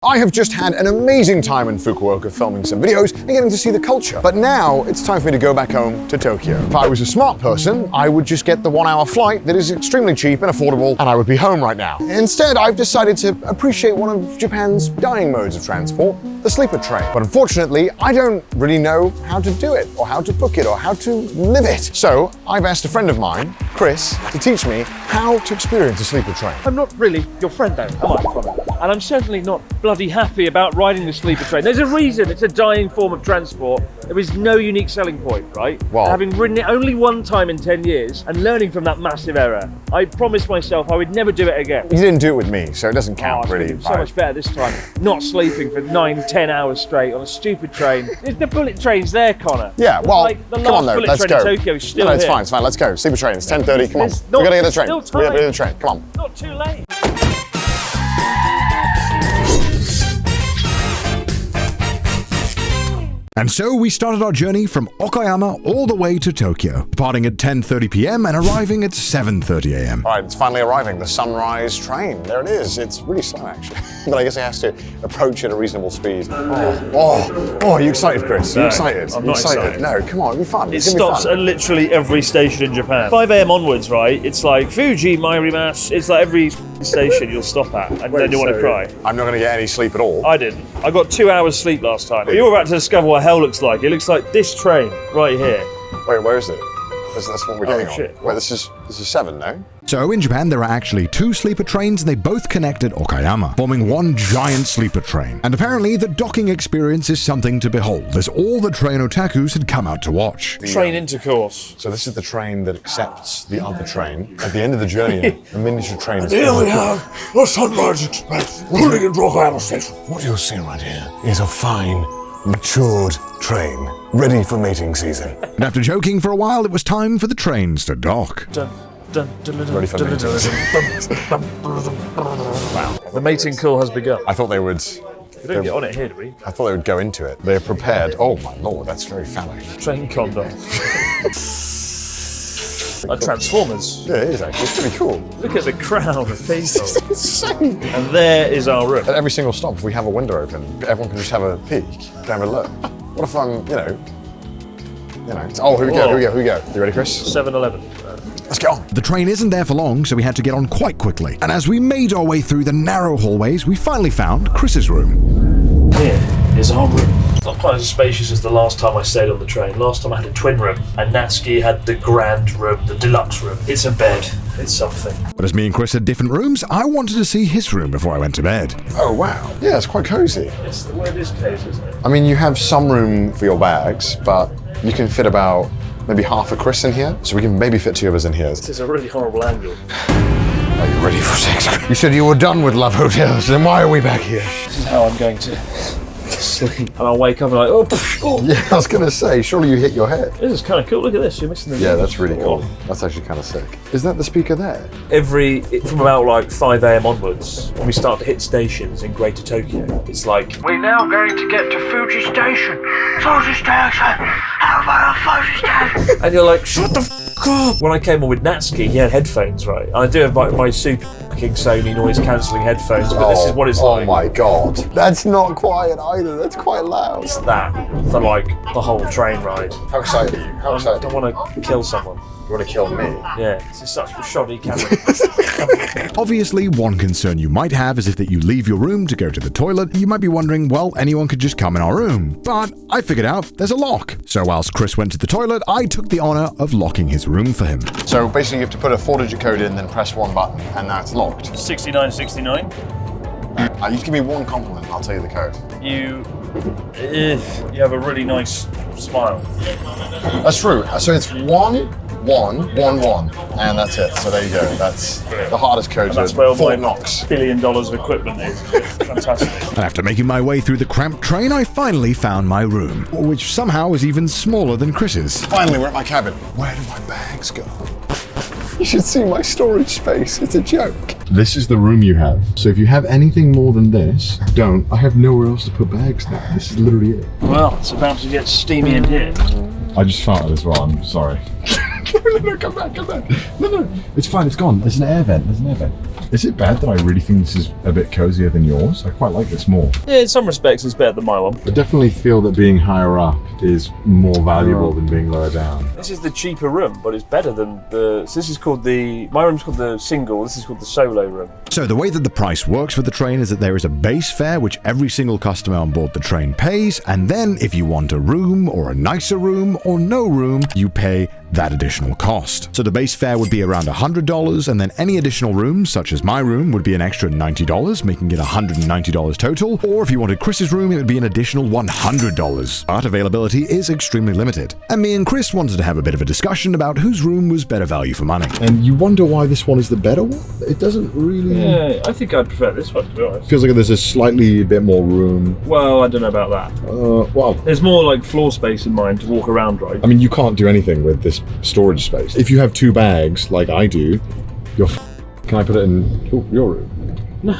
I have just had an amazing time in Fukuoka filming some videos and getting to see the culture. But now it's time for me to go back home to Tokyo. If I was a smart person, I would just get the 1-hour flight that is extremely cheap and affordable, and I would be home right now. Instead, I've decided to appreciate one of Japan's dying modes of transport, the sleeper train. But unfortunately, I don't really know how to do it, or how to book it, or how to live it. So I've asked a friend of mine, Chris, to teach me how to experience a sleeper train. I'm not really your friend though, am I, Connor? And I'm certainly not bloody happy about riding the sleeper train. There's a reason it's a dying form of transport. There is no unique selling point, right? Well, having ridden it only one time in 10 years and learning from that massive error, I promised myself I would never do it again. You didn't do it with me, so it doesn't count really. So much better this time. Not sleeping for 9-10 hours straight on a stupid train. The bullet train's there, Connor. Yeah, well, like the come on though, let's go. Tokyo is still no, it's here. fine, let's go. Sleeper train, it's 10:30, come on. There's We gotta get the train. still We gotta get time. the train, come on. Not too late. And so we started our journey from Okayama all the way to Tokyo, departing at 10:30 p.m. and arriving at 7:30 a.m. All right, it's finally arriving, the sunrise train. There it is. It's really slow, actually. But I guess it has to approach at a reasonable speed. Oh, are you excited, Chris? Are you excited? I'm not excited. No, come on, it'll be fun. It stops at literally every station in Japan. 5 a.m. onwards, right? It's like Fuji, Mairimas. It's like every station you'll stop at, and then you want to cry. I'm not going to get any sleep at all. I didn't. I got 2 hours sleep last time. You're about to discover what hell looks like. It looks like this train right here. Wait, where is it? That's what we're getting on. Shit. Wait, this is 7, no? So in Japan, there are actually 2 sleeper trains, and they both connect at Okayama, forming one giant sleeper train. And apparently, the docking experience is something to behold, as all the train otakus had come out to watch. Train intercourse. So this is the train that accepts the other train. At the end of the journey, a miniature train is... Here we have the Sunrise Express pulling into Okayama Station. What you'll see right here is a fine, matured train, ready for mating season. And after joking for a while, it was time for the trains to dock. Ready for mating season. Wow. The mating call has begun. I thought they would... We don't get on it here, do we? I thought they would go into it. They're prepared. Oh my lord, that's very phallic. Train condom. Transformers. Yeah, it is actually. It's pretty cool. Look at the crowd of people. It's insane. And there is our room. At every single stop, if we have a window open, everyone can just have a peek, have a look. What if I'm, oh, here we go. You ready, Chris? 7-Eleven. Let's get on. The train isn't there for long, so we had to get on quite quickly. And as we made our way through the narrow hallways, we finally found Chris's room. Here is our room. It's not quite as spacious as the last time I stayed on the train. Last time I had a twin room, and Natsuki had the grand room, the deluxe room. It's a bed. It's something. But as me and Chris had different rooms, I wanted to see his room before I went to bed. Oh wow. Yeah, it's quite cozy. It's the way it is case, isn't it? I mean, you have some room for your bags, but you can fit about maybe half a Chris in here, so we can maybe fit 2 of us in here. This is a really horrible angle. Are you ready for sex? You said you were done with love hotels, then why are we back here? This is how I'm going to sleep. And I'll wake up and oh. Yeah, I was gonna say, surely you hit your head. This is kind of cool. Look at this. You're missing the Yeah, that's really cool. That's actually kind of sick. Is that the speaker there? From about like 5 a.m. onwards, when we start to hit stations in Greater Tokyo, it's like, We're now going to get to Fuji Station. Fuji Station. How about a Fuji Station? and you're like, shut the f up. When I came on with Natsuki, he had headphones, right? And I do have my super fucking Sony noise cancelling headphones, but this is what it's like. Oh my god. That's not quiet either. That's quite loud. It's that for like the whole train ride. How excited are you? How I excited? don't want to kill someone. You want to kill me? Yeah, this is such a shoddy camera. Obviously, one concern you might have is if that you leave your room to go to the toilet, you might be wondering, well, anyone could just come in our room. But I figured out there's a lock. So whilst Chris went to the toilet, I took the honor of locking his room for him. So basically you have to put a 4-digit code in, then press 1 button, and now it's locked. 6969. You give me 1 compliment, I'll tell you the code. You have a really nice smile. That's true. So it's 1111, and that's it. So there you go. That's the hardest code. That's where Fort my Knox. $1 billion of equipment is. Fantastic. And after making my way through the cramped train, I finally found my room, which somehow was even smaller than Chris's. Finally, we're at my cabin. Where do my bags go? You should see my storage space. It's a joke. This is the room you have. So if you have anything more than this, don't. I have nowhere else to put bags now. This is literally it. Well, it's about to get steamy in here. I just farted as well. I'm sorry. No, come back. No. It's fine, it's gone. There's an air vent. Is it bad that I really think this is a bit cozier than yours? I quite like this more. Yeah, in some respects it's better than my one. I definitely feel that being higher up is more valuable than being lower down. This is the cheaper room, but it's better than the... So this is called my room's called the single, this is called the solo room. So the way that the price works for the train is that there is a base fare which every single customer on board the train pays, and then if you want a room or a nicer room or no room, you pay that additional cost. So the base fare would be around $100, and then any additional rooms, such as my room, would be an extra $90, making it $190 total, or if you wanted Chris's room, it would be an additional $100. But availability is extremely limited. And me and Chris wanted to have a bit of a discussion about whose room was better value for money. And you wonder why this one is the better one? It doesn't really... Yeah, I think I'd prefer this one, to be honest. Feels like there's a slightly bit more room. Well, I don't know about that. Well... There's more like floor space in mine to walk around, right? I mean, you can't do anything with this storage space. If you have 2 bags, like I do, can I put it in your room? No.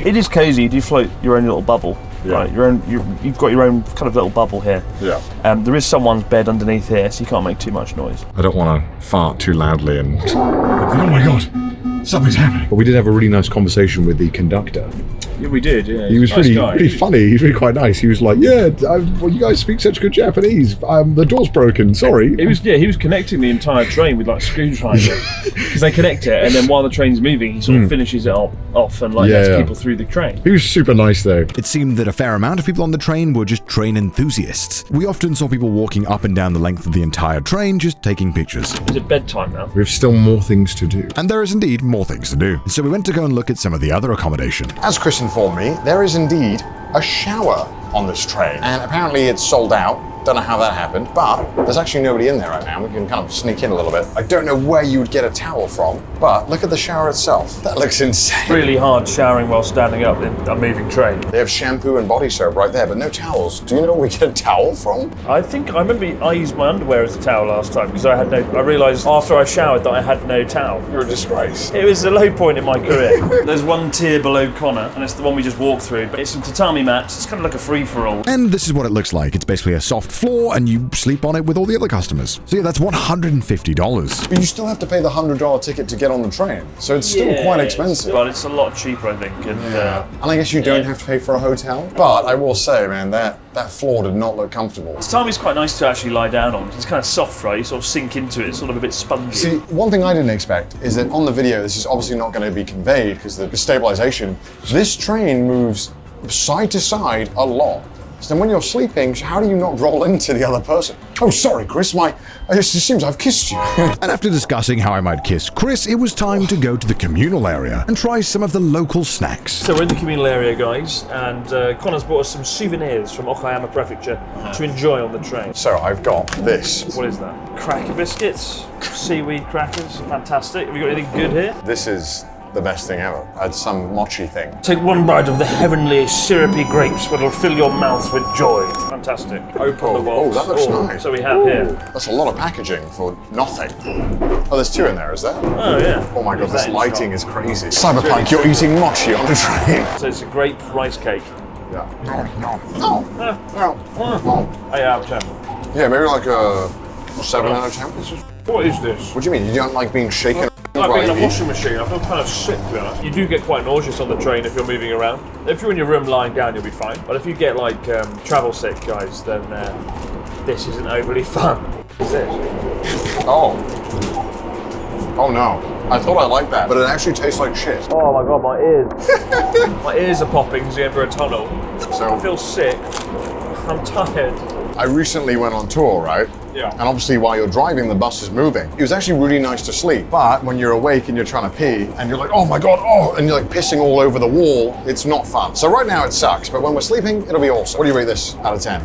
It is cozy. You do float your own little bubble. Yeah. Right, you've got your own kind of little bubble here. Yeah. There is someone's bed underneath here, so you can't make too much noise. I don't want to fart too loudly and... Oh my god, something's happening. But we did have a really nice conversation with the conductor. Yeah, we did, yeah. He was really funny. He was really quite nice. He was like, yeah, well, you guys speak such good Japanese. The door's broken, sorry. He was connecting the entire train with like screwdriver. Because they connect it, and then while the train's moving, he sort of finishes it off and like lets people through the train. He was super nice though. It seemed that a fair amount of people on the train were just train enthusiasts. We often saw people walking up and down the length of the entire train just taking pictures. Is it bedtime now? We have still more things to do. And there is indeed more things to do. So we went to go and look at some of the other accommodation. As Chris informed me, there is indeed a shower on this train, and apparently it's sold out. Don't know how that happened, but there's actually nobody in there right now. We can kind of sneak in a little bit. I don't know where you would get a towel from, but look at the shower itself. That looks insane. Really hard showering while standing up in a moving train. They have shampoo and body soap right there, but no towels. Do you know where we get a towel from? I remember I used my underwear as a towel last time because I realised after I showered that I had no towel. You're a disgrace. It was a low point in my career. There's one tier below Connor, and it's the one we just walked through, but it's some tatami mats. It's kind of like a free-for-all. And this is what it looks like. It's basically a soft floor, and you sleep on it with all the other customers. So yeah, that's $150. But you still have to pay the $100 ticket to get on the train, so it's still quite expensive. But it's a lot cheaper, I think. And I guess you don't have to pay for a hotel. But I will say, man, that floor did not look comfortable. Tatami's quite nice to actually lie down on. It's kind of soft, right? You sort of sink into it. It's sort of a bit spongy. See, one thing I didn't expect is that on the video, this is obviously not going to be conveyed because the stabilization. This train moves side to side a lot. So then when you're sleeping, how do you not roll into the other person? Oh, sorry, Chris, it seems I've kissed you. And after discussing how I might kiss Chris, it was time to go to the communal area and try some of the local snacks. So we're in the communal area, guys, and Connor's brought us some souvenirs from Okayama Prefecture to enjoy on the train. So I've got this. What is that? Cracker biscuits, seaweed crackers, fantastic. Have you got anything good here? This is the best thing ever. It's some mochi thing. Take one bite of the heavenly syrupy grapes, but it'll fill your mouth with joy. Fantastic. Open the box. Oh, that looks nice. So we have here. That's a lot of packaging for nothing. Oh, there's 2 in there, is there? Oh, yeah. Oh my god, this lighting is crazy. Cyberpunk, you're eating mochi on the train. So it's a grape rice cake. Yeah. No. 8 out of 10. Yeah, maybe like a 7 out of 10. What is this? What do you mean? You don't like being shaken? Like being in a washing machine. I feel kind of sick, to be honest. You do get quite nauseous on the train if you're moving around. If you're in your room lying down, you'll be fine. But if you get like travel sick, guys, then this isn't overly fun. What's this? Oh no. I thought I liked that, but it actually tastes like shit. Oh my god, my ears. My ears are popping as you enter a tunnel. So I feel sick. I'm tired. I recently went on tour, right? Yeah. And obviously while you're driving, the bus is moving. It was actually really nice to sleep. But when you're awake and you're trying to pee and you're like, oh my God, and you're like pissing all over the wall, it's not fun. So right now it sucks, but when we're sleeping, it'll be awesome. What do you rate this out of 10?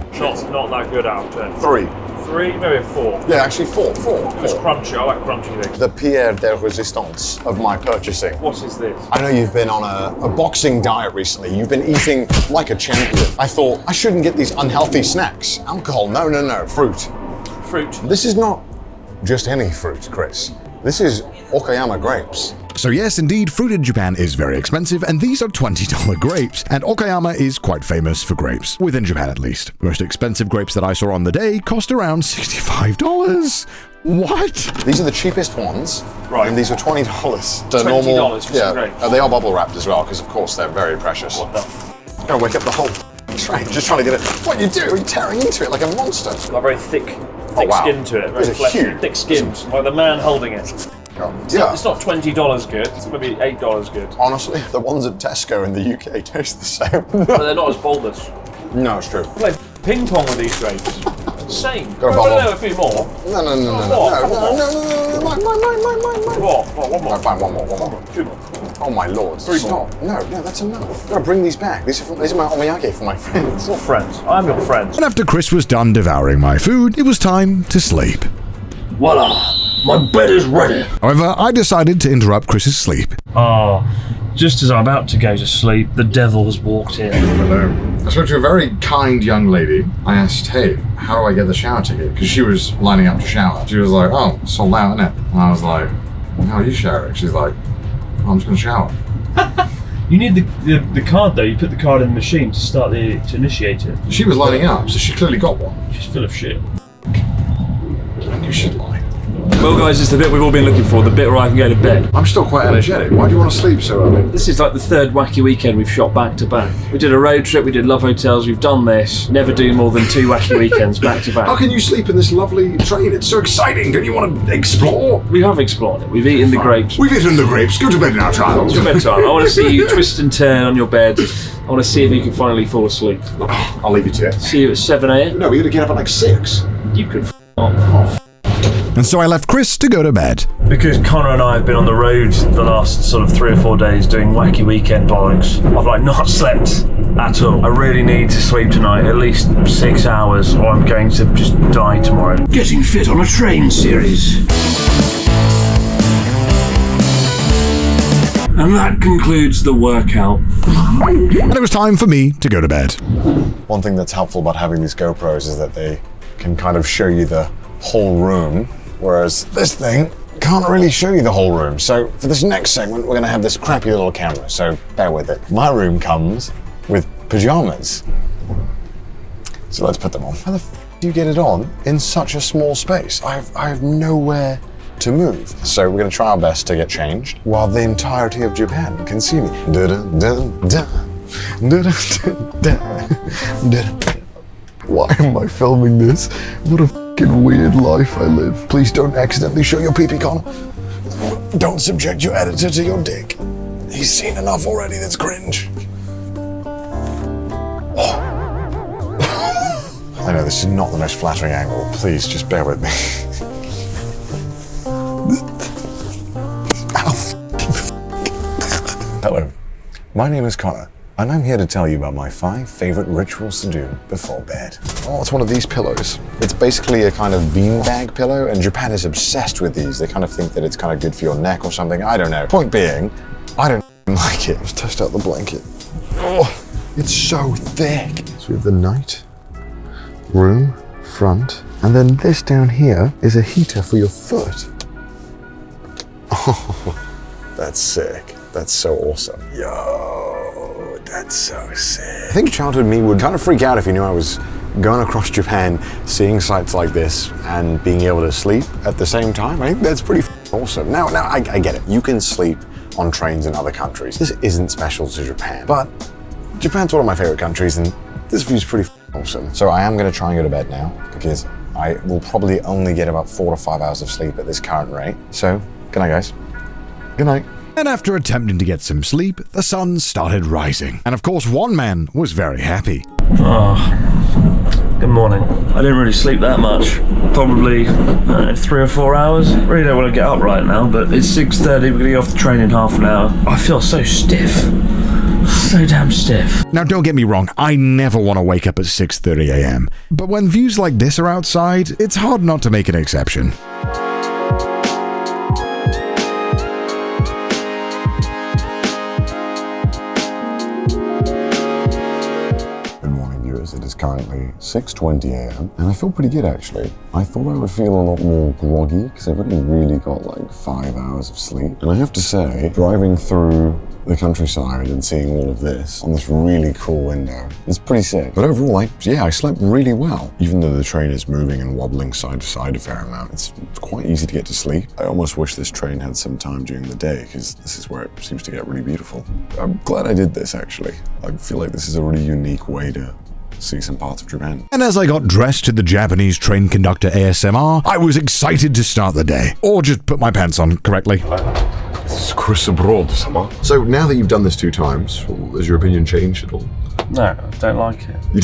Not that good out of 10. 3. 3, maybe a 4. Yeah, actually 4. It's crunchy. I like crunchy things. The pierre de résistance of my purchasing. What is this? I know you've been on a boxing diet recently. You've been eating like a champion. I thought, I shouldn't get these unhealthy snacks. Alcohol, no, fruit. Fruit. This is not just any fruit, Chris. This is Okayama grapes. So yes, indeed, fruit in Japan is very expensive, and these are $20 grapes. And Okayama is quite famous for grapes, within Japan at least. The most expensive grapes that I saw on the day cost around $65. What? These are the cheapest ones, Right. and these were $20. The $20 for some grapes. They are bubble wrapped as well, because of course they're very precious. What the? I'm gonna wake up the whole train, just trying to get it. What you do? You're tearing into it like a monster. Got a very thick wow. skin to it. Very These are fleshy. huge. Thick skin. Like the man holding it. Yeah. It's not $20 good. It's maybe $8 good. Honestly, the ones at Tesco in the UK taste the same. But they're not as bulbous. No, it's true. Play ping pong with these grapes. Insane. Got a I bottle. know a few more. No. Mine. What? One more. No, fine, one more. Two more. Oh my lord. Three Stop. No, that's enough. Gotta bring these back. These are my omiyage for my friends. Your friends. I'm your friends. And after Chris was done devouring my food, it was time to sleep. Voila! My bed is ready. However, I decided to interrupt Chris's sleep. Oh, just as I'm about to go to sleep, the devil has walked in. Hello. I spoke to a very kind young lady. I asked, hey, how do I get the shower ticket? Because she was lining up to shower. She was like, oh, sold out, innit? And I was like, well, how are you showering? She's like, oh, I'm just gonna shower. You need the card though. You put the card in the machine to start to initiate it. She was lining up, so she clearly got one. She's full of shit. And you should lie. Well, guys, it's the bit we've all been looking for. The bit where I can go to bed. I'm still quite energetic. Why do you want to sleep so early? This is like the third wacky weekend we've shot back to back. We did a road trip. We did Love Hotels. We've done this. Never do more than 2 wacky weekends back to back. How can you sleep in this lovely train? It's so exciting. Don't you want to explore? We have explored it. We've eaten the grapes. We've eaten the grapes. Go to bed now, child. It's bedtime. I want to see you twist and turn on your bed. I want to see if you can finally fall asleep. I'll leave you to it. See you at 7 a.m. No, we got to get up at like 6. You can off. And so I left Chris to go to bed. Because Connor and I have been on the road the last sort of 3 or 4 days doing wacky weekend bollocks. I've like not slept at all. I really need to sleep tonight, at least 6 hours, or I'm going to just die tomorrow. Getting fit on a train series. And that concludes the workout. And it was time for me to go to bed. One thing that's helpful about having these GoPros is that they can kind of show you the whole room, whereas this thing can't really show you the whole room. So for this next segment, we're gonna have this crappy little camera, so bear with it. My room comes with pajamas. So let's put them on. How the f do you get it on in such a small space? I have nowhere to move. So we're gonna try our best to get changed while the entirety of Japan can see me. Why am I filming this? What a fucking weird life I live. Please don't accidentally show your pee-pee, Connor. Don't subject your editor to your dick. He's seen enough already that's cringe. Oh. I know this is not the most flattering angle. Please just bear with me. Hello, my name is Connor, and I'm here to tell you about my 5 favorite rituals to do before bed. Oh, it's one of these pillows. It's basically a kind of beanbag pillow, and Japan is obsessed with these. They kind of think that it's kind of good for your neck or something. I don't know. Point being, I don't like it. Just test out the blanket. Oh, it's so thick. So we have the night, room, front, and then this down here is a heater for your foot. Oh, that's sick. That's so awesome. Yo, that's so sick. I think childhood me would kind of freak out if you knew I was going across Japan, seeing sights like this, and being able to sleep at the same time. I think that's pretty awesome. Now I get it. You can sleep on trains in other countries. This isn't special to Japan, but Japan's one of my favorite countries, and this view's pretty awesome. So I am going to try and go to bed now, because I will probably only get about 4 to 5 hours of sleep at this current rate. So, good night, guys. Good night. And after attempting to get some sleep, the sun started rising. And of course, one man was very happy. Oh, good morning. I didn't really sleep that much. Probably 3 or 4 hours. Really don't want to get up right now, but it's 6:30. We're going to get off the train in half an hour. I feel so stiff. So damn stiff. Now, don't get me wrong, I never want to wake up at 6:30 a.m. But when views like this are outside, it's hard not to make an exception. guys. It is currently 6:20 a.m. and I feel pretty good actually. I thought I would feel a lot more groggy because I've only really got like 5 hours of sleep. And I have to say, driving through the countryside and seeing all of this on this really cool window, it's pretty sick. But overall, I slept really well. Even though the train is moving and wobbling side to side a fair amount, it's quite easy to get to sleep. I almost wish this train had some time during the day because this is where it seems to get really beautiful. I'm glad I did this actually. I feel like this is a really unique way to see some parts of Japan. And as I got dressed to the Japanese train conductor ASMR, I was excited to start the day. Or just put my pants on correctly. This is Chris abroad, summer. So now that you've done this 2 times, has your opinion changed at all? No, I don't like it.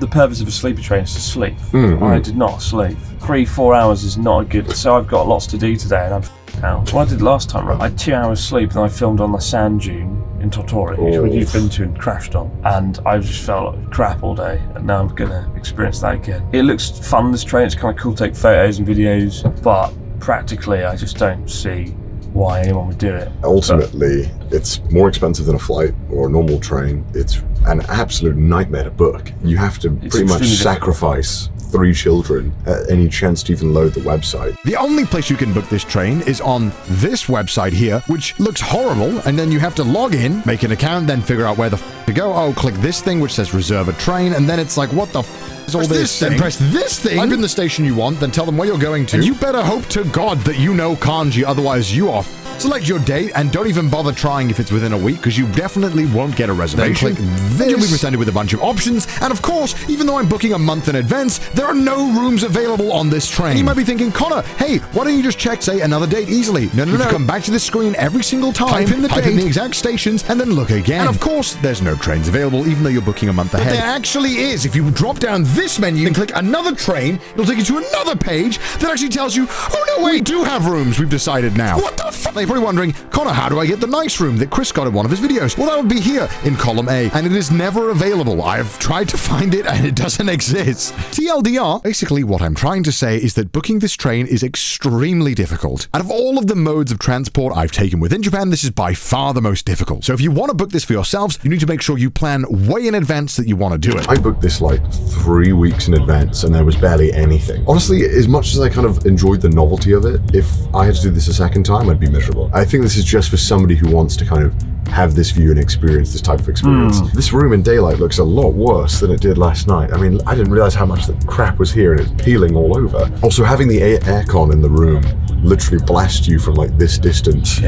The purpose of a sleeper train is to sleep. I did not sleep. 3-4 hours is not a good. So I've got lots to do today, and I'm out. What I did last time, right? I had 2 hours sleep, and I filmed on the sand dune in Totori, which you've been to and crashed on. And I just felt like crap all day, and now I'm gonna experience that again. It looks fun, this train. It's kind of cool to take photos and videos, but practically, I just don't see why anyone would do it. Ultimately, it's more expensive than a flight or a normal train. It's an absolute nightmare to book. You have to pretty much sacrifice 3 children at any chance to even load the website. The only place you can book this train is on this website here, which looks horrible, and then you have to log in, make an account, then figure out where the to go. Oh, click this thing which says reserve a train, and then it's like, what the is all this? Then press this thing. Type in the station you want, then tell them where you're going to. And you better hope to God that you know kanji, otherwise you are select your date and don't even bother trying if it's within a week because you definitely won't get a reservation. Then click this. You'll be presented with a bunch of options. And of course, even though I'm booking a month in advance, there are no rooms available on this train. And you might be thinking, Connor, hey, why don't you just check, say, another date easily? No. Come back to this screen every single time, type in the date, the exact stations, and then look again. And of course, there's no trains available, even though you're booking a month ahead. But there actually is. If you drop down this menu and click another train, it'll take you to another page that actually tells you, oh no, wait, we do have rooms, we've decided now. What the f? You're probably wondering, Connor, how do I get the nice room that Chris got in one of his videos? Well, that would be here in column A, and it is never available. I've tried to find it, and it doesn't exist. TLDR, basically what I'm trying to say is that booking this train is extremely difficult. Out of all of the modes of transport I've taken within Japan, this is by far the most difficult. So if you want to book this for yourselves, you need to make sure you plan way in advance that you want to do it. I booked this like 3 weeks in advance, and there was barely anything. Honestly, as much as I kind of enjoyed the novelty of it, if I had to do this a second time, I'd be miserable. I think this is just for somebody who wants to kind of have this view and experience this type of experience. This room in daylight looks a lot worse than it did last night. I mean, I didn't realize how much the crap was here and it's peeling all over. Also, having the aircon in the room literally blast you from like this distance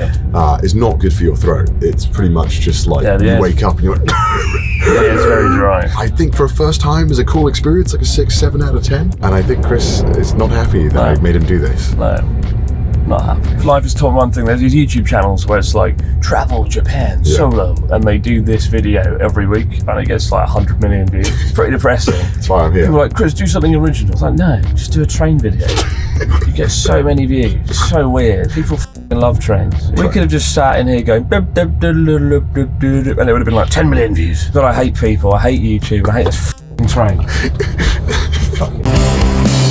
is not good for your throat. It's pretty much just like you wake up and you're like yeah, it's very dry. I think for a first time is a cool experience, like a 6-7 out of 10. And I think Chris is not happy that I made him do this. No. Not happy. If life has taught one thing, there's these YouTube channels where it's like travel Japan solo, and they do this video every week and it gets like 100 million views. It's pretty depressing. That's why I'm here. People are like, Chris, do something original. It's like, no, just do a train video. You get so many views. It's so weird. People f***ing love trains. We could have just sat in here going and it would have been like 10 million views. But I hate people, I hate YouTube, I hate this f***ing train.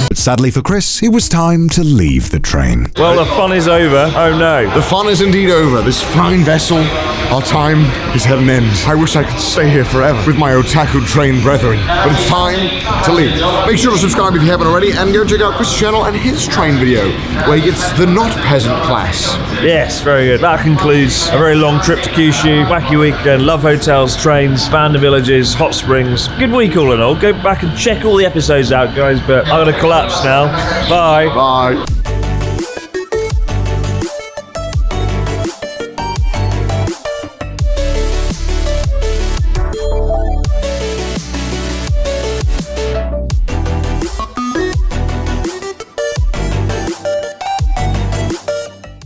But sadly for Chris, it was time to leave the train. Well, the fun is over. Oh no. The fun is indeed over. This fine vessel, our time is at an end. I wish I could stay here forever with my otaku train brethren. But it's time to leave. Make sure to subscribe if you haven't already, and go check out Chris' channel and his train video, where he gets the not peasant class. Yes, very good. That concludes a very long trip to Kyushu. Wacky weekend, love hotels, trains, abandoned villages, hot springs. Good week all in all. Go back and check all the episodes out, guys, but I'm gonna collapse now. Bye. Bye.